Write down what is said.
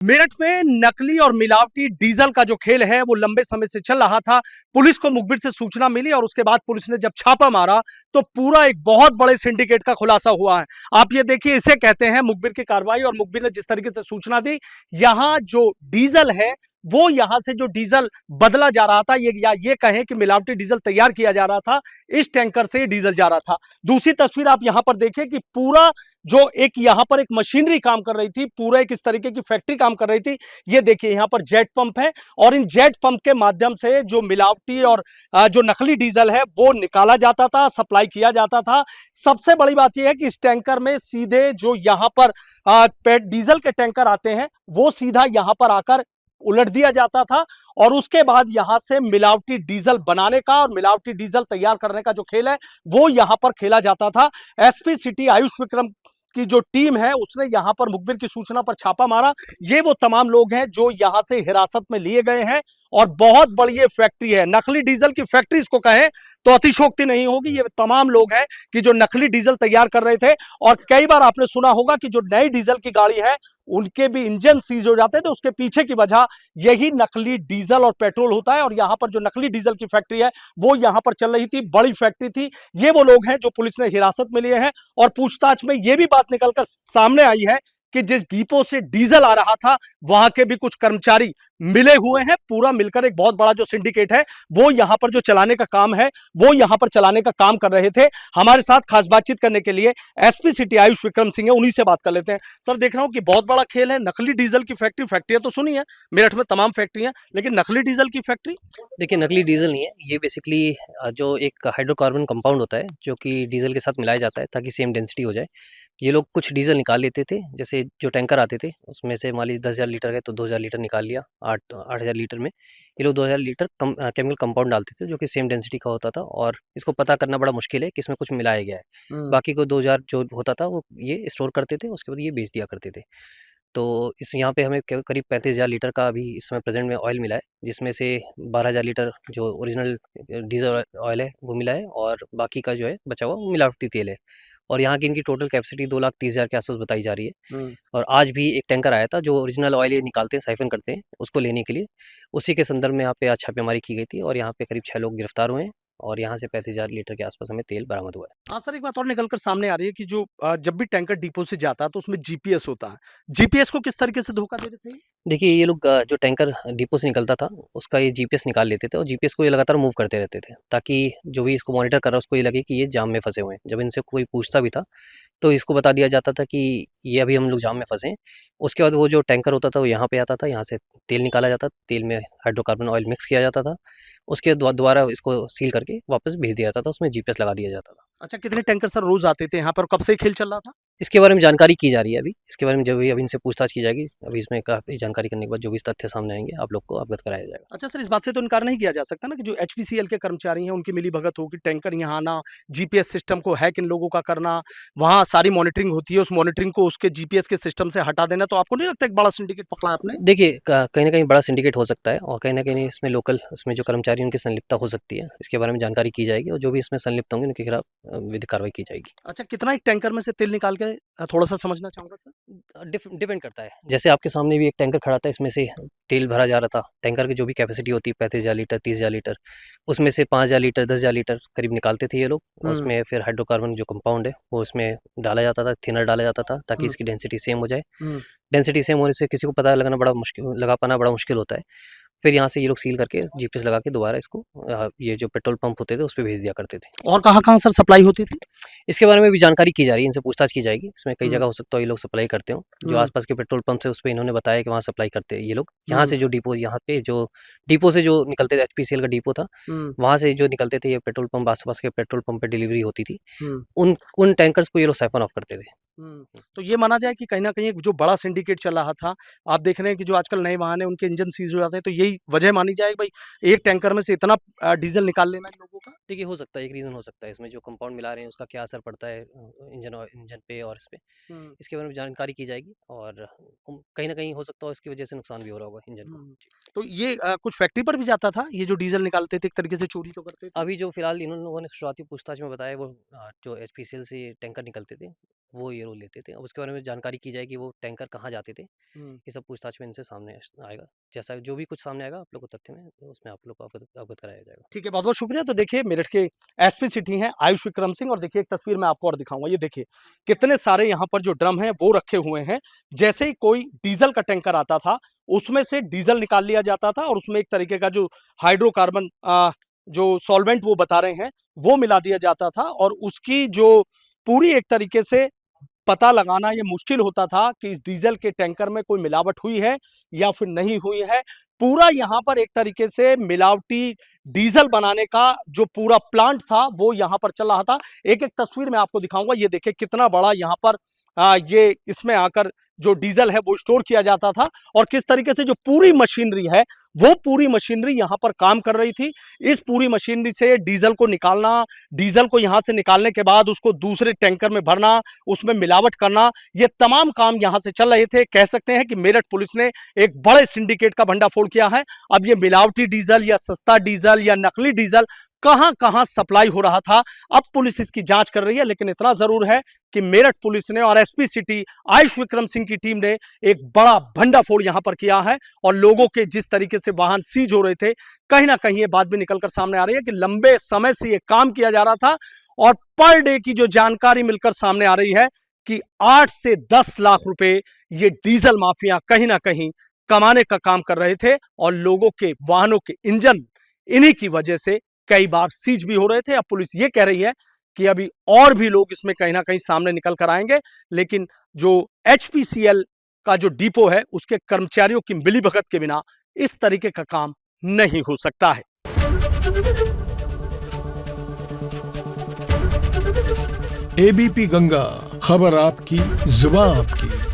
मेरठ में नकली और मिलावटी डीजल का जो खेल है वो लंबे समय से चल रहा था। पुलिस को मुखबिर से सूचना मिली और उसके बाद पुलिस ने जब छापा मारा तो पूरा एक बहुत बड़े सिंडिकेट का खुलासा हुआ है। आप ये देखिए, इसे कहते हैं मुखबिर की कार्रवाई। और मुखबिर ने जिस तरीके से सूचना दी, यहाँ जो डीजल है वो यहाँ से जो डीजल बदला जा रहा था, ये कहें कि मिलावटी डीजल तैयार किया जा रहा था, इस टैंकर से डीजल जा रहा था। दूसरी तस्वीर आप यहाँ पर देखिए कि पूरा जो एक यहाँ पर एक मशीनरी काम कर रही थी, पूरा एक इस तरीके की फैक्ट्री काम कर रही थी। ये देखिए यहाँ पर जेट पंप है और इन जेट पंप के माध्यम से जो मिलावटी और जो नकली डीजल है वो निकाला जाता था, सप्लाई किया जाता था। सबसे बड़ी बात यह है कि इस टैंकर में सीधे जो यहाँ पर डीजल के टैंकर आते हैं वो सीधा यहाँ पर आकर उलट दिया जाता था और उसके बाद यहां से मिलावटी डीजल बनाने का और मिलावटी डीजल तैयार करने का जो खेल है वो यहां पर खेला जाता था। एसपी सिटी आयुष विक्रम की जो टीम है उसने यहां पर मुखबिर की सूचना पर छापा मारा। ये वो तमाम लोग हैं जो यहां से हिरासत में लिए गए हैं और बहुत बड़ी ये फैक्ट्री है, नकली डीजल की फैक्ट्री इसको कहें तो अतिशोक्ति नहीं होगी। ये तमाम लोग हैं कि जो नकली डीजल तैयार कर रहे थे और कई बार आपने सुना होगा कि जो नई डीजल की गाड़ी है उनके भी इंजन सीज हो जाते हैं, तो उसके पीछे की वजह यही नकली डीजल और पेट्रोल होता है। और यहां पर जो नकली डीजल की फैक्ट्री है वो यहां पर चल रही थी, बड़ी फैक्ट्री थी। ये वो लोग हैं जो पुलिस ने हिरासत में लिए हैं और पूछताछ में ये भी बात निकलकर सामने आई है कि जिस डिपो से डीजल आ रहा था वहां के भी कुछ कर्मचारी मिले हुए हैं। पूरा मिलकर एक बहुत बड़ा जो सिंडिकेट है वो यहां पर जो चलाने का काम है वो यहां पर चलाने का काम कर रहे थे। हमारे साथ खास बातचीत करने के लिए एसपी सिटी आयुष विक्रम सिंह है, उन्हीं से बात कर लेते हैं। सर, देख रहा हूं कि बहुत बड़ा खेल है, नकली डीजल की फैक्ट्री। फैक्ट्रियां तो सुनी है, मेरठ में तमाम फैक्ट्रियां, लेकिन नकली डीजल की फैक्ट्री? देखिए, नकली डीज़ल नहीं है, ये बेसिकली जो एक हाइड्रोकार्बन कंपाउंड होता है, जो कि डीज़ल के साथ मिलाया जाता है ताकि सेम डेंसिटी हो जाए। ये लोग कुछ डीज़ल निकाल लेते थे, जैसे जो टैंकर आते थे, उसमें से मान लीजिए 10,000 लीटर है, तो 2,000 लीटर निकाल लिया, 8,000 लीटर में। ये लोग 2,000 लीटर केमिकल कंपाउंड डालते थे, जो कि सेम डेंसिटी का होता था और इसको पता करना बड़ा मुश्किल है कि इसमें कुछ मिलाया गया है। बाकी को 2,000 जो होता था, वो ये स्टोर करते थे, उसके बाद ये बेच दिया करते थे। तो इस यहाँ पे हमें करीब 35,000 लीटर का अभी इस समय प्रेजेंट में ऑयल मिला है, जिसमें से 12,000 लीटर जो ओरिजिनल डीजल ऑयल है वो मिला है और बाकी का जो है बचा हुआ वो मिलावटी तेल है। और यहाँ की इनकी टोटल कैपेसिटी 2,30,000 के आसपास बताई जा रही है। और आज भी एक टैंकर आया था जो ओरिजिनल ऑयल ये निकालते हैं, साइफन करते हैं, उसको लेने के लिए। उसी के संदर्भ में यहाँ पे आज छापेमारी की गई थी और यहाँ पे करीब 6 लोग गिरफ्तार हुए हैं और यहाँ से 35,000 लीटर के आसपास हमें तेल बरामद हुआ है। हाँ सर, एक बात और निकल कर सामने आ रही है कि जो जब भी टैंकर डिपो से जाता है तो उसमें जीपीएस होता है। जीपीएस को किस तरीके से धोखा दे रहे थे? देखिए, ये लोग जो टैंकर डिपो से निकलता था, उसका ये जीपीएस निकाल लेते थे और जीपीएस को ये लगातार मूव करते रहते थे, ताकि जो भी इसको मॉनिटर कर रहा है, उसको ये लगे कि ये जाम में फँसे हुए हैं। जब इनसे कोई पूछता भी था, तो इसको बता दिया जाता था कि ये अभी हम लोग जाम में फँसे हैं। उसके बाद वो जो टैंकर होता था, वो यहाँ पे आता था, यहाँ से तेल निकाला जाता, तेल में हाइड्रोकार्बन ऑयल मिक्स किया जाता था। उसके दोबारा इसको सील करके वापस भेज दिया जाता था, उसमें जीपीएस लगा दिया जाता था। अच्छा, कितने टैंकर सर रोज आते थे यहाँ पर? कब से खेल चल रहा था? इसके बारे में जानकारी की जा रही है अभी। इसके बारे में जब भी अभी इनसे पूछताछ की जाएगी, अभी इसमें काफ़ी जानकारी करने के बाद जो भी तथ्य सामने आएँगे, आप लोग को अवगत कराया जाएगा। अच्छा सर, इस बात से तो इनकार नहीं किया जा सकता ना कि जो एचपीसीएल के कर्मचारी हैं उनकी मिलीभगत हो कि टैंकर यहाँ आना, जीपीएस सिस्टम को हैक इन लोगों का करना, वहाँ सारी मॉनिटरिंग होती है, उस मॉनिटरिंग को उसके जीपीएस के सिस्टम से हटा देना। तो आपको नहीं लगता एक बड़ा सिंडिकेट पकड़ा आपने? देखिए, कहीं न कहीं बड़ा सिंडिकेट हो सकता है और कहीं न कहीं इसमें लोकल इसमें जो कर्मचारी हैं, उनकी संलिप्तता हो सकती है। इसके बारे में जानकारी की जाएगी और जो भी इसमें संलिप्त होंगे, उनके खिलाफ विधिक कार्रवाई की जाएगी। अच्छा, कितना एक टैंकर में से तेल निकाल के थोड़ा-सा समझना चाहूँगा सर? डिपेंड करता है। जैसे आपके सामने भी एक टैंकर खड़ा था, इसमें से तेल भरा जा रहा था। टैंकर की जो भी कैपेसिटी होती है 35,000 लीटर, 30,000 लीटर, उसमें से 5,000 लीटर, 10,000 लीटर करीब निकालते थे ये लोग। हुँ, उसमें फिर हाइड्रोकार्बन जो कंपाउंड है, वो उसमें डाला जाता था, थिनर डाला जाता था ताकि हुँ, इसकी डेंसिटी सेम हो जाए। हुँ। डेंसिटी सेम होने से किसी को पता लगा पाना बड़ा मुश्किल होता है। फिर यहाँ से ये लोग सील करके जीपीएस लगा के दोबारा इसको ये जो पेट्रोल पंप होते थे, उस पे भेज दिया करते थे। और कहाँ-कहाँ सर सप्लाई होती थी? इसके बारे में भी जानकारी की जा रही है, इनसे पूछताछ की जाएगी। इसमें कई हुँ, जगह हो सकता है ये लोग सप्लाई करते हों। जो हुँ, आस-पास के पेट्रोल पंप्स हैं, उसपे इन्होंने बताया कि वहाँ सप्लाई करते हैं ये लोग। यहाँ हुँ, से जो डिपो यहाँ पे जो डिपो से जो निकलते थे, एचपीसीएल का डिपो था, हुँ, वहाँ से जो निकलते थे ये पेट्रोल पंप आस-पास के पेट्रोल पंप पे डिलीवरी होती थी। हुँ। उन टैंकर्स को ये लोग साइफन ऑफ करते थे। हुँ। तो ये माना जाए कि कहीं न कहीं एक जो बड़ा सिंडिकेट चल रहा था, आप देख रहे हैं कि जो आजकल नए वाहन हैं उनके इंजन सीज़ हो जाते हैं, तो यही वजह मानी जाए कि भाई एक टैंकर में से इतना डीज़ल निकाल लेना इन लोगों का? देखिए, हो सकता है, एक रीज़न हो सकता है इसमें जो कंपाउंड मिला रहे हैं उसका क्या असर पड़ता है इंजन पे और इस पे। हुँ, इसके बारे में जानकारी की जाएगी और कहीं न कहीं हो सकता है इसकी वजह से नुकसान भी हो रहा होगा इंजन को। हुँ। तो ये कुछ फैक्ट्री पर भी जाता था? ये जो डीज़ल निकालते थे, एक तरीके से चोरी तो करते थे? अभी जो फ़िलहाल इन लोगों ने शुरुआती पूछताछ में बताया वो जो एचपीसीएल से टैंकर निकलते थे, वो ये रोल लेते थे। अब उसके बारे में जानकारी की जाए कि वो टैंकर कहाँ जाते थे, ये सब पूछताछ में इनसे सामने आएगा। जैसा जो भी कुछ सामने आएगा आप लोग को तथ्य में उसमें आप लोग को अवगत कराया जाएगा। ठीक है, बहुत बहुत शुक्रिया। तो देखिए मेरठ के एसपी सिटी हैं आयुष विक्रम सिंह, और देखिए एक तस्वीर मैं आपको और दिखाऊंगा। ये देखिए कितने सारे यहाँ पर जो ड्रम हैं वो रखे हुए हैं। जैसे ही कोई डीजल का टैंकर आता था उसमें से डीजल निकाल लिया जाता था और उसमें एक तरीके का जो हाइड्रोकार्बन जो सॉल्वेंट वो बता रहे हैं वो मिला दिया जाता था, और उसकी जो पूरी एक तरीके से पता लगाना ये मुश्किल होता था कि इस डीजल के टैंकर में कोई मिलावट हुई है या फिर नहीं हुई है। पूरा यहाँ पर एक तरीके से मिलावटी डीजल बनाने का जो पूरा प्लांट था वो यहाँ पर चल रहा था। एक एक तस्वीर मैं आपको दिखाऊंगा। ये देखिए कितना बड़ा यहाँ पर ये इसमें आकर जो डीजल है वो स्टोर किया जाता था, और किस तरीके से जो पूरी मशीनरी है वो पूरी मशीनरी यहाँ पर काम कर रही थी। इस पूरी मशीनरी से डीजल को निकालना, डीजल को यहाँ से निकालने के बाद उसको दूसरे टैंकर में भरना, उसमें मिलावट करना, ये तमाम काम यहाँ से चल रहे थे। कह सकते हैं कि मेरठ पुलिस ने एक बड़े सिंडिकेट का भंडाफोड़ किया है। अब ये मिलावटी डीजल या सस्ता डीजल या नकली डीजल कहां कहां सप्लाई हो रहा था, अब पुलिस इसकी जांच कर रही है। लेकिन इतना जरूर है कि मेरठ पुलिस ने और एसपी सिटी आयुष विक्रम सिंह की टीम ने एक बड़ा भंडाफोड़ यहां पर किया है, और लोगों के जिस तरीके से वाहन सीज हो रहे थे, कहीं ना कहीं ये बात भी निकलकर सामने आ रही है कि लंबे समय से ये काम किया जा रहा था। और पर डे की जो जानकारी मिलकर सामने आ रही है कि 8 से 10 लाख रुपए ये डीजल माफिया कहीं ना कहीं कमाने का काम कर रहे थे, और लोगों के वाहनों के इंजन इन्हीं की वजह से कई बार सीज भी हो रहे थे। अब पुलिस ये कह रही है कि अभी और भी लोग इसमें कहीं ना कहीं सामने निकल कर आएंगे, लेकिन जो एचपीसीएल का जो डिपो है उसके कर्मचारियों की मिलीभगत के बिना इस तरीके का काम नहीं हो सकता है। एबीपी गंगा, खबर आपकी, जुबान आपकी।